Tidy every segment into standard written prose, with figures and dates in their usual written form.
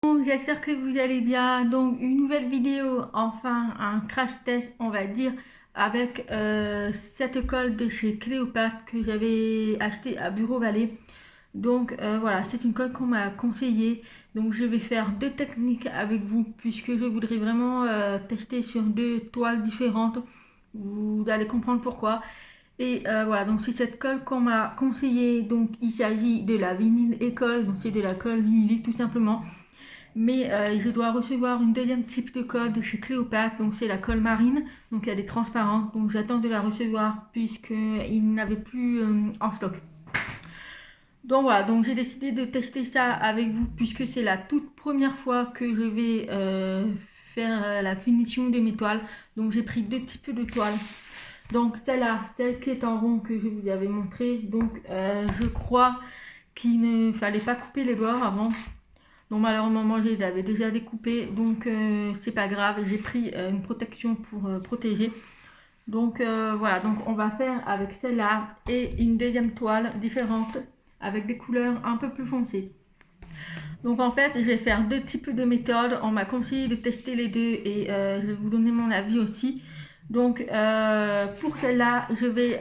Bon, j'espère que vous allez bien. Donc, une nouvelle vidéo, enfin un crash test, on va dire, avec cette colle de chez Cléopâtre que j'avais acheté à Bureau Vallée. Donc, voilà, c'est une colle qu'on m'a conseillée. Donc, je vais faire deux techniques avec vous, puisque je voudrais vraiment tester sur deux toiles différentes. Vous allez comprendre pourquoi. Et voilà, donc c'est cette colle qu'on m'a conseillée. Donc, il s'agit de la vinyle école, donc c'est de la colle vinyle tout simplement. Mais je dois recevoir une deuxième type de colle de chez Cléopâtre, donc c'est la colle marine, donc elle est transparente, donc j'attends de la recevoir puisqu'il n'avait plus en stock. Donc voilà, donc j'ai décidé de tester ça avec vous puisque c'est la toute première fois que je vais faire la finition de mes toiles. Donc j'ai pris deux types de toiles. Donc celle-là, celle qui est en rond que je vous avais montré, donc je crois qu'il ne fallait pas couper les bords avant. Donc malheureusement moi je l'avais déjà découpé, donc c'est pas grave, j'ai pris une protection pour protéger. Donc voilà, donc on va faire avec celle-là et une deuxième toile différente avec des couleurs un peu plus foncées. Donc en fait je vais faire deux types de méthodes, on m'a conseillé de tester les deux et je vais vous donner mon avis aussi. Donc pour celle-là je vais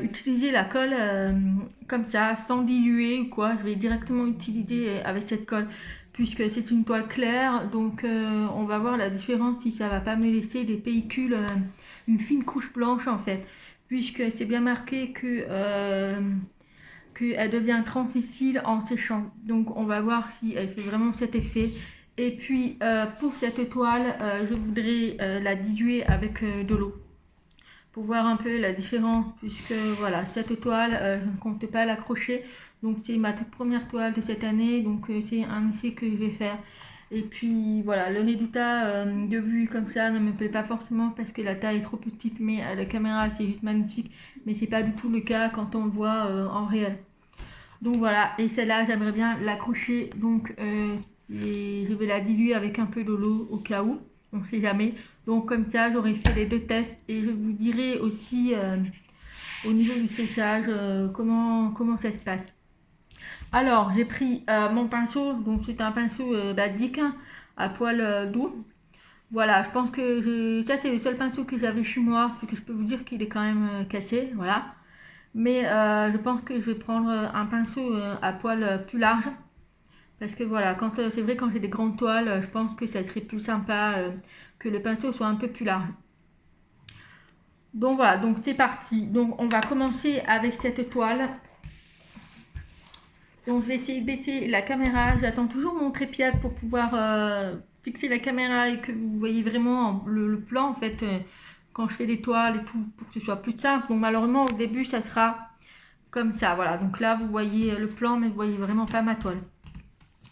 utiliser la colle comme ça sans diluer ou quoi, je vais directement utiliser avec cette colle puisque c'est une toile claire, donc on va voir la différence si ça va pas me laisser des pellicules, une fine couche blanche en fait, puisque c'est bien marqué qu'elle devient translucide en séchant. Donc on va voir si elle fait vraiment cet effet. Et puis pour cette toile, je voudrais la diluer avec de l'eau pour voir un peu la différence, puisque voilà, cette toile, je ne compte pas l'accrocher. Donc c'est ma toute première toile de cette année, donc c'est un essai que je vais faire. Et puis voilà, le résultat de vue comme ça ne me plaît pas forcément parce que la taille est trop petite, mais à la caméra c'est juste magnifique. Mais c'est pas du tout le cas quand on le voit en réel. Donc voilà, et celle-là j'aimerais bien l'accrocher, donc je vais la diluer avec un peu de l'eau au cas où, on ne sait jamais. Donc comme ça j'aurai fait les deux tests et je vous dirai aussi au niveau du séchage comment ça se passe. Alors j'ai pris mon pinceau, donc c'est un pinceau basique à poil doux. Voilà, je pense que ça c'est le seul pinceau que j'avais chez moi, parce que je peux vous dire qu'il est quand même cassé, voilà. Mais je pense que je vais prendre un pinceau à poil plus large. Parce que voilà, c'est vrai quand j'ai des grandes toiles, je pense que ça serait plus sympa que le pinceau soit un peu plus large. Donc voilà, donc c'est parti. Donc on va commencer avec cette toile. Donc je vais essayer de baisser la caméra. J'attends toujours mon trépied pour pouvoir fixer la caméra et que vous voyez vraiment le plan en fait quand je fais des toiles et tout pour que ce soit plus simple. Bon malheureusement au début ça sera comme ça, voilà. Donc là vous voyez le plan mais vous voyez vraiment pas ma toile.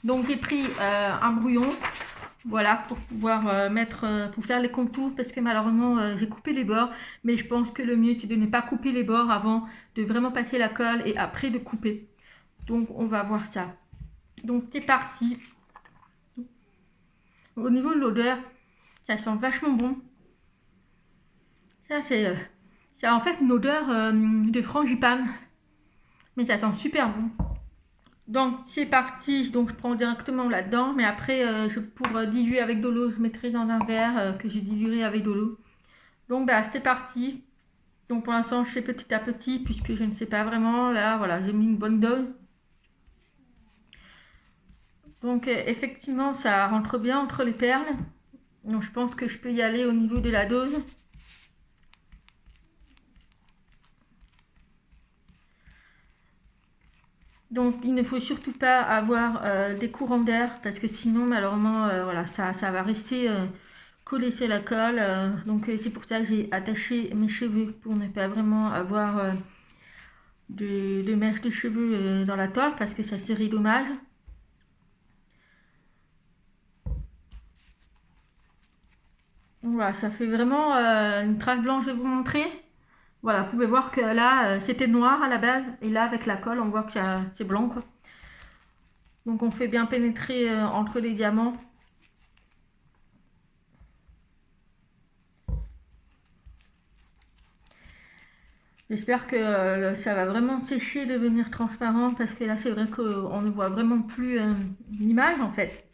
Donc j'ai pris un brouillon, voilà, pour pouvoir pour faire les contours parce que malheureusement j'ai coupé les bords, mais je pense que le mieux c'est de ne pas couper les bords avant de vraiment passer la colle et après de couper. Donc on va voir ça. Donc c'est parti. Au niveau de l'odeur, ça sent vachement bon. Ça c'est en fait une odeur de frangipane, mais ça sent super bon. Donc c'est parti, donc je prends directement là-dedans, mais après pour diluer avec de l'eau, je mettrai dans un verre que je diluerai avec de l'eau. Donc bah c'est parti. Donc pour l'instant je fais petit à petit puisque je ne sais pas vraiment. Là voilà, j'ai mis une bonne dose. Donc effectivement ça rentre bien entre les perles. Donc je pense que je peux y aller au niveau de la dose. Donc il ne faut surtout pas avoir des courants d'air parce que sinon malheureusement voilà, ça va rester collé sur la colle. Donc c'est pour ça que j'ai attaché mes cheveux pour ne pas vraiment avoir de mèches de cheveux dans la toile parce que ça serait dommage. Donc, voilà, ça fait vraiment une trace blanche, je vais vous montrer. Voilà, vous pouvez voir que là c'était noir à la base et là avec la colle on voit que c'est blanc quoi. Donc on fait bien pénétrer entre les diamants. J'espère que ça va vraiment sécher, devenir transparent parce que là c'est vrai qu'on ne voit vraiment plus l'image en fait.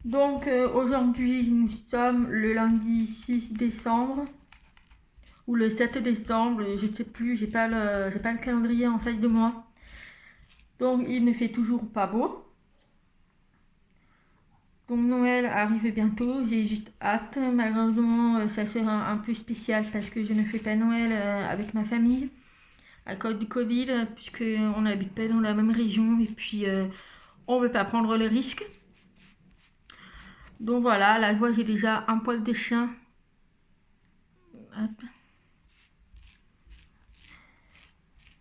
Donc aujourd'hui nous sommes le lundi 6 décembre ou le 7 décembre, je sais plus, j'ai pas le calendrier en face de moi. Donc il ne fait toujours pas beau. Donc Noël arrive bientôt, j'ai juste hâte. Malheureusement ça sera un peu spécial parce que je ne fais pas Noël avec ma famille à cause du Covid, puisque on n'habite pas dans la même région et puis on veut pas prendre le risque. Donc voilà, là je vois j'ai déjà un poil de chien. Hop.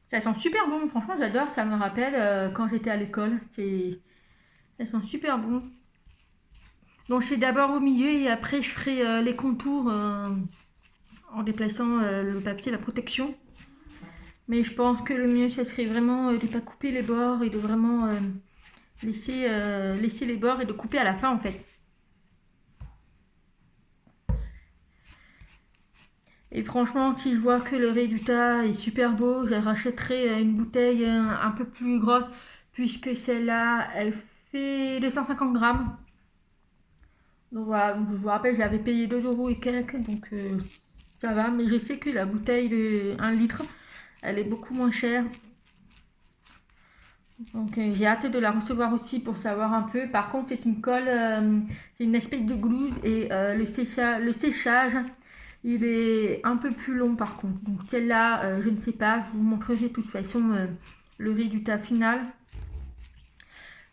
Ça sent super bon, franchement j'adore, ça me rappelle quand j'étais à l'école. Ça sent super bon. Donc je fais d'abord au milieu et après je ferai les contours en déplaçant le papier, la protection. Mais je pense que le mieux ça serait vraiment de ne pas couper les bords et de vraiment laisser les bords et de couper à la fin en fait. Et franchement, si je vois que le résultat est super beau, je rachèterai une bouteille un peu plus grosse, puisque celle-là, elle fait 250 grammes. Donc voilà, je vous rappelle, je l'avais payé 2 euros et quelques, donc ça va. Mais je sais que la bouteille de 1 litre, elle est beaucoup moins chère. Donc j'ai hâte de la recevoir aussi pour savoir un peu. Par contre, c'est une colle, c'est une espèce de glue et le séchage, il est un peu plus long par contre. Donc celle-là, je ne sais pas, je vous montrerai de toute façon le résultat final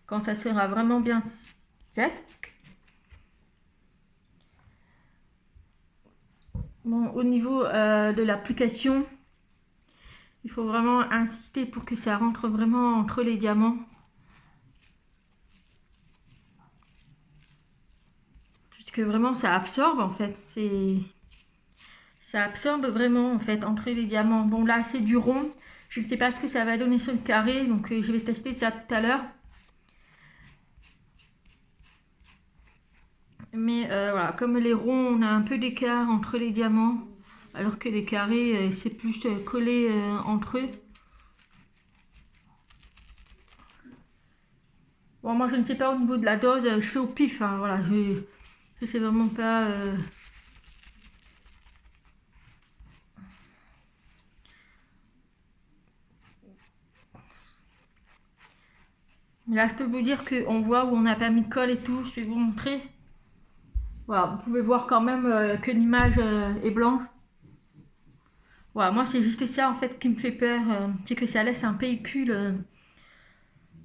quand ça sera vraiment bien sec. Bon, au niveau de l'application, il faut vraiment insister pour que ça rentre vraiment entre les diamants. Puisque vraiment ça absorbe en fait, ça absorbe vraiment en fait entre les diamants. Bon là c'est du rond, je ne sais pas ce que ça va donner sur le carré, donc je vais tester ça tout à l'heure. Mais voilà, comme les ronds on a un peu d'écart entre les diamants, alors que les carrés c'est plus collé entre eux. Bon moi je ne sais pas au niveau de la dose, je fais au pif, hein, voilà, je sais vraiment pas... Là, je peux vous dire qu'on voit où on n'a pas mis de colle et tout. Je vais vous montrer. Voilà, vous pouvez voir quand même que l'image est blanche. Voilà, moi c'est juste ça en fait qui me fait peur. C'est que ça laisse un pellicule,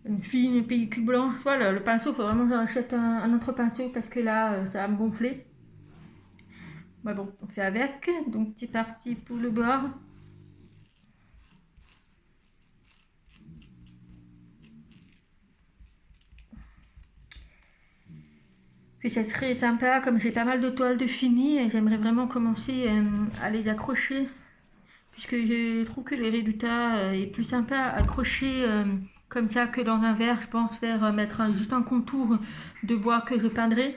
une fine pellicule blanche. Voilà, le pinceau, il faut vraiment que j'achète un autre pinceau parce que là, ça va me gonfler. Mais bon, on fait avec. Donc c'est parti pour le bord. Puis ça serait sympa, comme j'ai pas mal de toiles de fini, et j'aimerais vraiment commencer à les accrocher, puisque je trouve que les résultats est plus sympa à accrocher comme ça que dans un verre. Je pense faire mettre juste un contour de bois que je peindrai.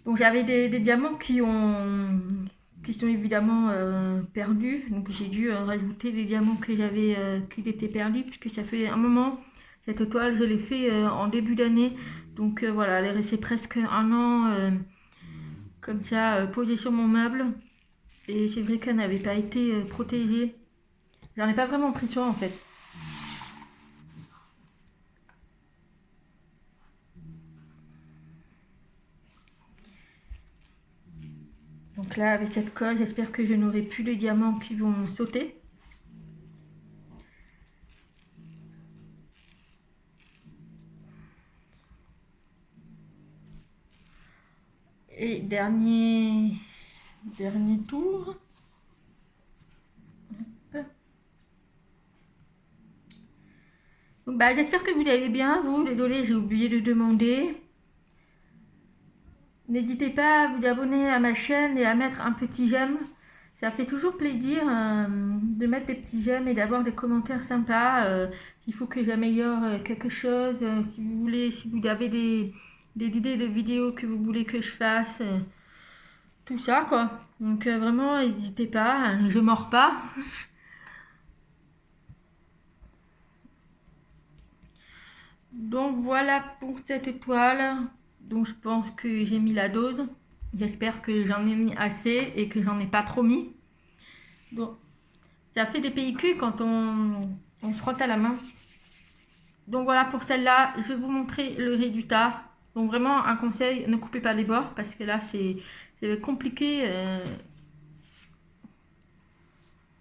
Donc j'avais des diamants qui sont évidemment perdus. Donc j'ai dû rajouter des diamants que j'avais qui étaient perdus, puisque ça fait un moment. Cette toile je l'ai fait en début d'année. Donc voilà, elle est restée presque un an comme ça posée sur mon meuble. Et c'est vrai qu'elle n'avait pas été protégée. J'en ai pas vraiment pris soin en fait. Donc là, avec cette colle, j'espère que je n'aurai plus de diamants qui vont sauter. Et dernier tour. Donc, bah, j'espère que vous allez bien, vous. Désolée, j'ai oublié de demander. N'hésitez pas à vous abonner à ma chaîne et à mettre un petit j'aime. Ça fait toujours plaisir de mettre des petits j'aime et d'avoir des commentaires sympas. S'il faut que j'améliore quelque chose, si vous voulez, si vous avez des idées de vidéos que vous voulez que je fasse, tout ça quoi. Donc vraiment, n'hésitez pas, hein, je mords pas. Donc voilà pour cette toile. Donc je pense que j'ai mis la dose. J'espère que j'en ai mis assez et que j'en ai pas trop mis. Donc ça fait des pellicules quand on se frotte à la main. Donc voilà pour celle-là, je vais vous montrer le résultat. Donc vraiment un conseil, ne coupez pas les bords parce que là c'est compliqué.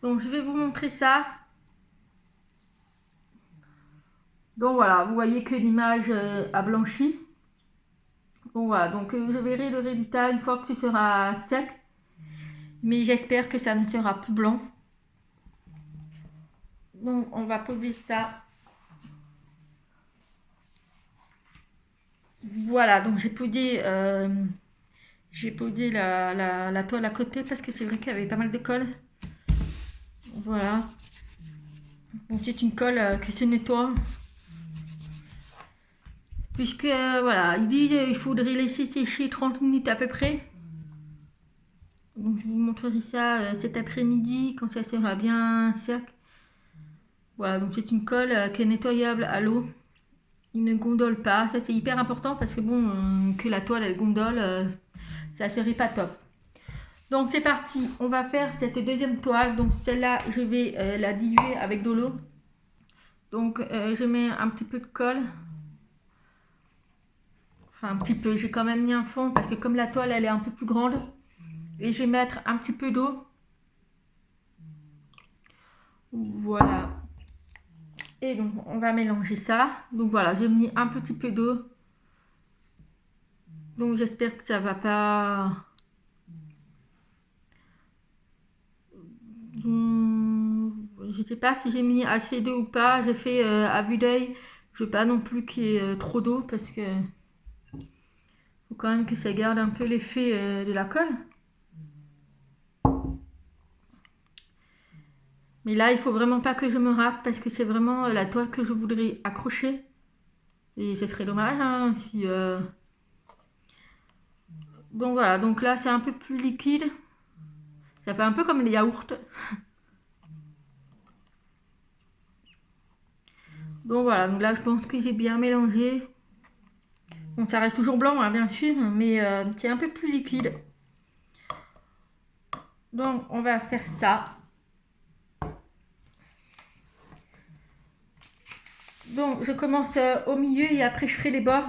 Donc je vais vous montrer ça. Donc voilà, vous voyez que l'image a blanchi. Donc voilà, donc je verrai le résultat une fois que ce sera sec. Mais j'espère que ça ne sera plus blanc. Donc on va poser ça. Voilà, donc j'ai posé la toile à côté parce que c'est vrai qu'il y avait pas mal de colle. Voilà. Donc c'est une colle qui se nettoie. Puisque voilà, ils disent il faudrait laisser sécher 30 minutes à peu près. Donc je vous montrerai ça cet après-midi quand ça sera bien sec. Voilà, donc c'est une colle qui est nettoyable à l'eau. Il ne gondole pas, ça c'est hyper important parce que bon, que la toile elle gondole, ça serait pas top. Donc c'est parti, on va faire cette deuxième toile. Donc celle-là, je vais la diluer avec de l'eau. Donc je mets un petit peu de colle. Enfin un petit peu, j'ai quand même mis un fond parce que comme la toile elle est un peu plus grande. Et je vais mettre un petit peu d'eau. Voilà. Et donc on va mélanger ça. Donc voilà, j'ai mis un petit peu d'eau. Donc j'espère que ça va pas... Je sais pas si j'ai mis assez d'eau ou pas. J'ai fait à vue d'œil. Je veux pas non plus qu'il y ait trop d'eau parce que faut quand même que ça garde un peu l'effet de la colle. Mais là, il faut vraiment pas que je me rate parce que c'est vraiment la toile que je voudrais accrocher. Et ce serait dommage hein, si... Donc voilà, donc là c'est un peu plus liquide. Ça fait un peu comme les yaourts. Donc voilà, donc là je pense que j'ai bien mélangé. Bon, ça reste toujours blanc, hein, bien sûr, mais c'est un peu plus liquide. Donc on va faire ça. Donc je commence au milieu et après je ferai les bords.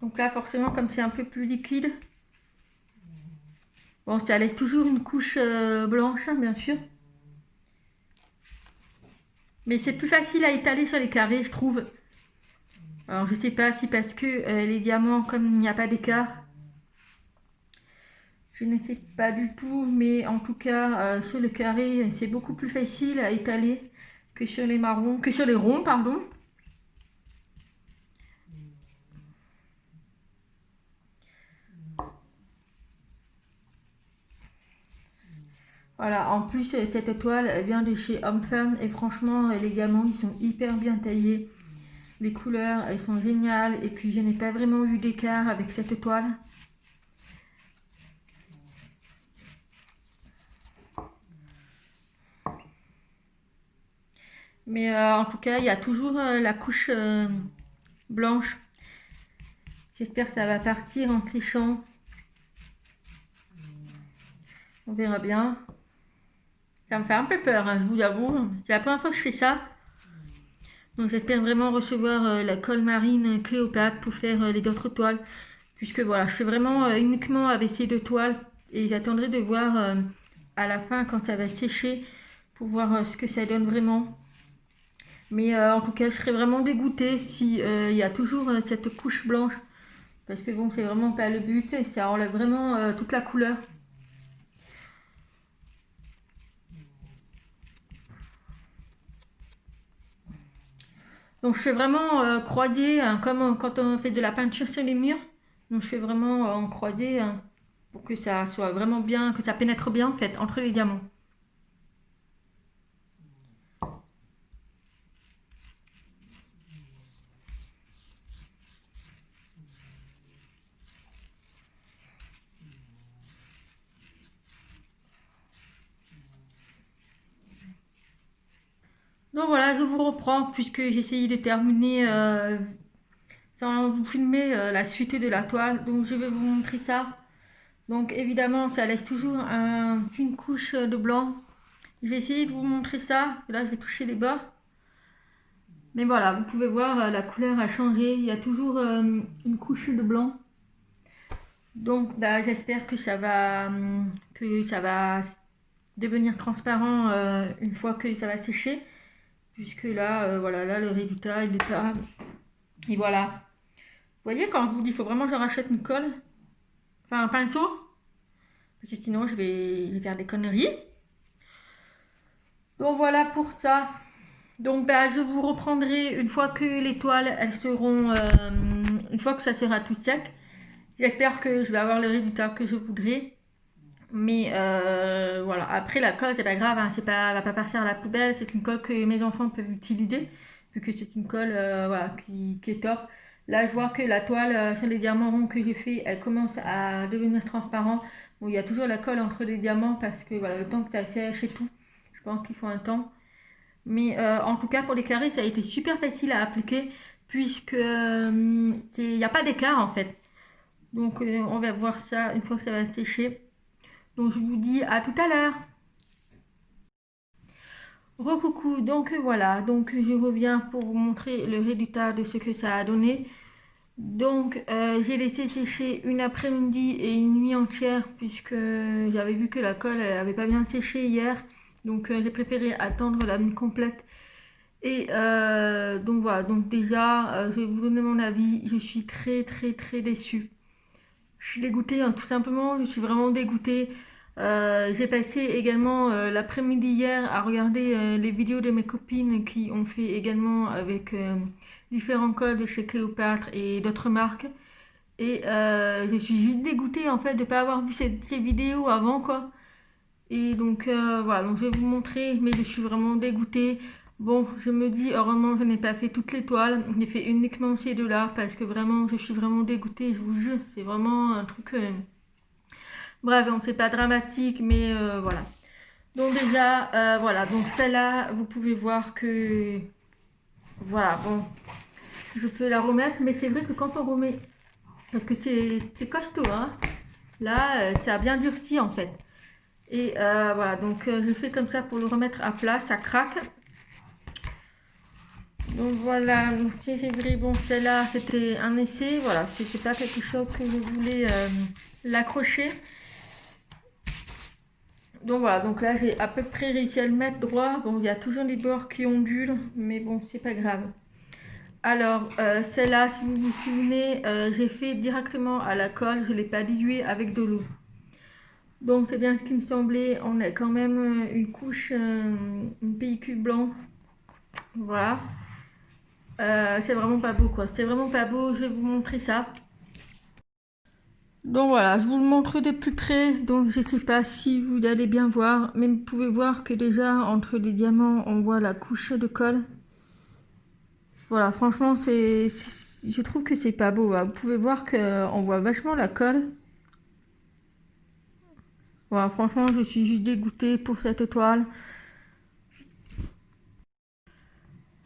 Donc là forcément comme c'est un peu plus liquide. Bon, ça laisse toujours une couche blanche, hein, bien sûr. Mais c'est plus facile à étaler sur les carrés, je trouve. Alors je sais pas si parce que les diamants, comme il n'y a pas d'écart, je ne sais pas du tout, mais en tout cas sur le carré, c'est beaucoup plus facile à étaler que sur les marrons, que sur les ronds, pardon. Voilà, en plus cette toile elle vient de chez Homme Fun et franchement les diamants ils sont hyper bien taillés. Les couleurs elles sont géniales et puis je n'ai pas vraiment eu d'écart avec cette toile. Mais en tout cas il y a toujours la couche blanche. J'espère que ça va partir en séchant. On verra bien. Ça me fait un peu peur, hein, je vous avoue. C'est la première fois que je fais ça. Donc j'espère vraiment recevoir la colle marine Cléopâtre pour faire les autres toiles. Puisque voilà, je fais vraiment uniquement avec ces deux toiles. Et j'attendrai de voir à la fin quand ça va sécher pour voir ce que ça donne vraiment. Mais en tout cas, je serais vraiment dégoûtée si il y a toujours cette couche blanche. Parce que bon, c'est vraiment pas le but. Ça enlève vraiment toute la couleur. Donc je fais vraiment croisé, hein, comme quand on fait de la peinture sur les murs. Donc je fais vraiment en croisé hein, pour que ça soit vraiment bien, que ça pénètre bien en fait entre les diamants. Donc voilà, je vous reprends puisque j'ai essayé de terminer sans vous filmer la suite de la toile. Donc je vais vous montrer ça. Donc évidemment, ça laisse toujours une couche de blanc. Je vais essayer de vous montrer ça. Là, je vais toucher les bords. Mais voilà, vous pouvez voir, la couleur a changé. Il y a toujours une couche de blanc. Donc bah, j'espère que ça va devenir transparent une fois que ça va sécher. Puisque là, voilà, là le résultat, il est pas... Et voilà. Vous voyez, quand je vous dis, il faut vraiment que je rachète une colle. Enfin, un pinceau. Parce que sinon, je vais faire des conneries. Donc voilà pour ça. Donc bah, je vous reprendrai une fois que les toiles, elles seront... une fois que ça sera tout sec. J'espère que je vais avoir le résultat que je voudrais. Mais voilà, après la colle, c'est pas grave, hein, elle va pas partir à la poubelle, c'est une colle que mes enfants peuvent utiliser, vu que c'est une colle voilà, qui est top. Là, je vois que la toile sur les diamants ronds que j'ai fait, elle commence à devenir transparente. Bon, il y a toujours la colle entre les diamants parce que voilà, le temps que ça sèche et tout, je pense qu'il faut un temps. Mais en tout cas, pour les carrés, ça a été super facile à appliquer puisque il n'y a pas d'écart en fait. Donc on va voir ça une fois que ça va sécher. Donc je vous dis à tout à l'heure. Recoucou, donc voilà, donc je reviens pour vous montrer le résultat de ce que ça a donné. Donc j'ai laissé sécher une après-midi et une nuit entière puisque j'avais vu que la colle elle avait pas bien séché hier. Donc j'ai préféré attendre la nuit complète. Et donc voilà, donc déjà je vais vous donner mon avis. Je suis très déçue. Je suis dégoûtée, hein, tout simplement, je suis vraiment dégoûtée. J'ai passé également l'après-midi hier à regarder les vidéos de mes copines qui ont fait également avec différents codes de chez Cléopâtre et d'autres marques. Et je suis juste dégoûtée en fait de ne pas avoir vu ces vidéos avant quoi. Et donc voilà, donc je vais vous montrer, mais je suis vraiment dégoûtée. Bon, je me dis, heureusement, je n'ai pas fait toutes les toiles. J'ai fait uniquement ces deux-là parce que vraiment, je suis vraiment dégoûtée, je vous jure. C'est vraiment un truc... Bref, donc c'est pas dramatique, mais voilà. Donc déjà, voilà. Donc celle-là, vous pouvez voir que... Voilà, bon. Je peux la remettre, mais c'est vrai que quand on remet... Parce que c'est costaud, hein. Là, ça a bien durci, en fait. Et voilà, donc je fais comme ça pour le remettre à plat, ça craque. Donc voilà, donc c'est vrai, bon celle-là c'était un essai, voilà, c'était pas quelque chose que je voulais l'accrocher. Donc voilà, donc là j'ai à peu près réussi à le mettre droit. Bon, il y a toujours des bords qui ondulent, mais bon, c'est pas grave. Alors, celle-là, si vous vous souvenez, j'ai fait directement à la colle, je ne l'ai pas dilué avec de l'eau. Donc c'est bien ce qui me semblait, on a quand même une couche, une pellicule blanc. Voilà. C'est vraiment pas beau quoi, c'est vraiment pas beau, je vais vous montrer ça. Donc voilà, je vous le montre de plus près, donc je sais pas si vous allez bien voir, mais vous pouvez voir que déjà entre les diamants on voit la couche de colle. Voilà, franchement je trouve que c'est pas beau, hein. Vous pouvez voir qu'on voit vachement la colle. Voilà, franchement je suis juste dégoûtée pour cette toile.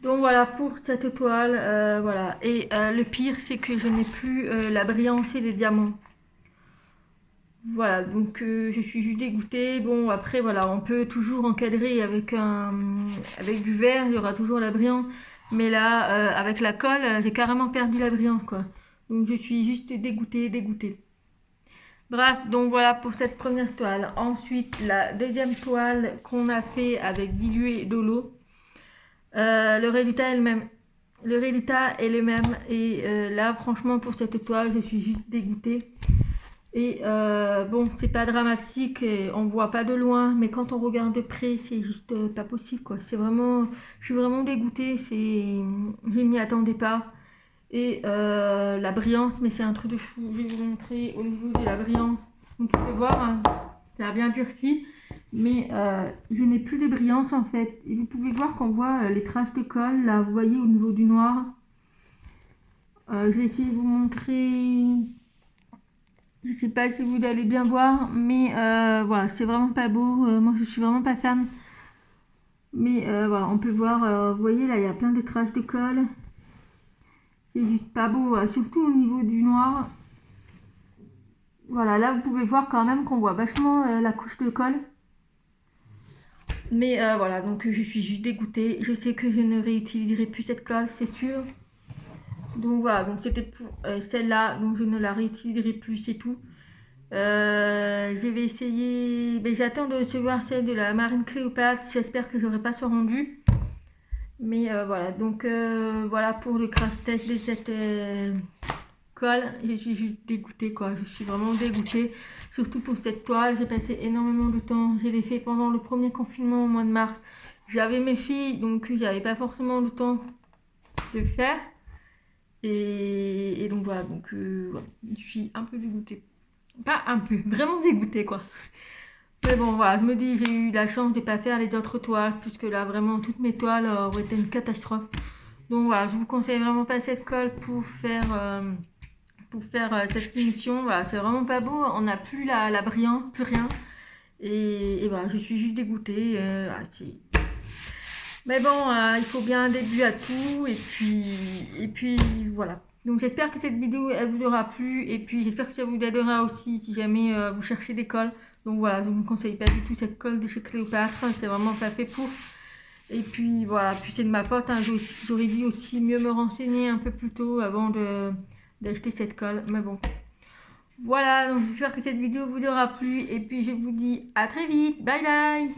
Donc voilà pour cette toile, voilà. Et le pire c'est que je n'ai plus la brillance des diamants. Voilà, donc je suis juste dégoûtée. Bon, après, voilà, on peut toujours encadrer avec du verre, il y aura toujours la brillance. Mais là, avec la colle, j'ai carrément perdu la brillance, quoi. Donc je suis juste dégoûtée. Bref, donc voilà pour cette première toile. Ensuite, la deuxième toile qu'on a fait avec dilué de l'eau. Le résultat est le même. Le résultat est le même. Et là, franchement, pour cette toile, je suis juste dégoûtée. Et bon, c'est pas dramatique, on voit pas de loin, mais quand on regarde de près, c'est juste pas possible quoi. C'est vraiment, je suis vraiment dégoûtée, je m'y attendais pas. Et la brillance, mais c'est un truc de fou. Je vais vous montrer au niveau de la brillance. Vous pouvez voir, hein, ça a bien durci, mais je n'ai plus de brillance en fait. Et vous pouvez voir qu'on voit les traces de colle là, vous voyez au niveau du noir. Je vais essayer de vous montrer. Je sais pas si vous allez bien voir, mais voilà, c'est vraiment pas beau. Moi, je suis vraiment pas fan. Mais voilà, on peut voir, vous voyez là, il y a plein de traces de colle. C'est juste pas beau, surtout au niveau du noir. Voilà, là vous pouvez voir quand même qu'on voit vachement la couche de colle. Mais voilà, donc je suis juste dégoûtée. Je sais que je ne réutiliserai plus cette colle, c'est sûr. Donc voilà, donc c'était pour celle-là, donc je ne la réutiliserai plus, c'est tout. Je vais essayer, mais j'attends de recevoir celle de la Marine Cléopâtre, j'espère que j'aurai pas ce rendu. Mais voilà, donc voilà pour le crash test de cette colle. Je suis juste dégoûtée quoi, je suis vraiment dégoûtée. Surtout pour cette toile, j'ai passé énormément de temps. Je l'ai fait pendant le premier confinement au mois de mars. J'avais mes filles, donc j'avais pas forcément le temps de le faire. Et donc voilà, donc voilà, je suis un peu dégoûtée. Pas un peu, vraiment dégoûtée quoi. Mais bon voilà, je me dis j'ai eu la chance de ne pas faire les autres toiles, puisque là vraiment toutes mes toiles auraient été une catastrophe. Donc voilà, je vous conseille vraiment pas cette colle pour faire cette finition. Voilà, c'est vraiment pas beau, on n'a plus la brillance, plus rien. Et voilà, je suis juste dégoûtée. Voilà, mais bon, il faut bien un début à tout. Et puis voilà. Donc j'espère que cette vidéo elle vous aura plu. Et puis j'espère que ça vous aidera aussi si jamais vous cherchez des colles. Donc voilà, je ne vous conseille pas du tout cette colle de chez Cléopâtre. C'est vraiment pas fait pour. Et puis voilà, puis c'est de ma faute. Hein. J'aurais dû aussi mieux me renseigner un peu plus tôt avant d'acheter cette colle. Mais bon. Voilà, donc j'espère que cette vidéo vous aura plu. Et puis je vous dis à très vite. Bye bye.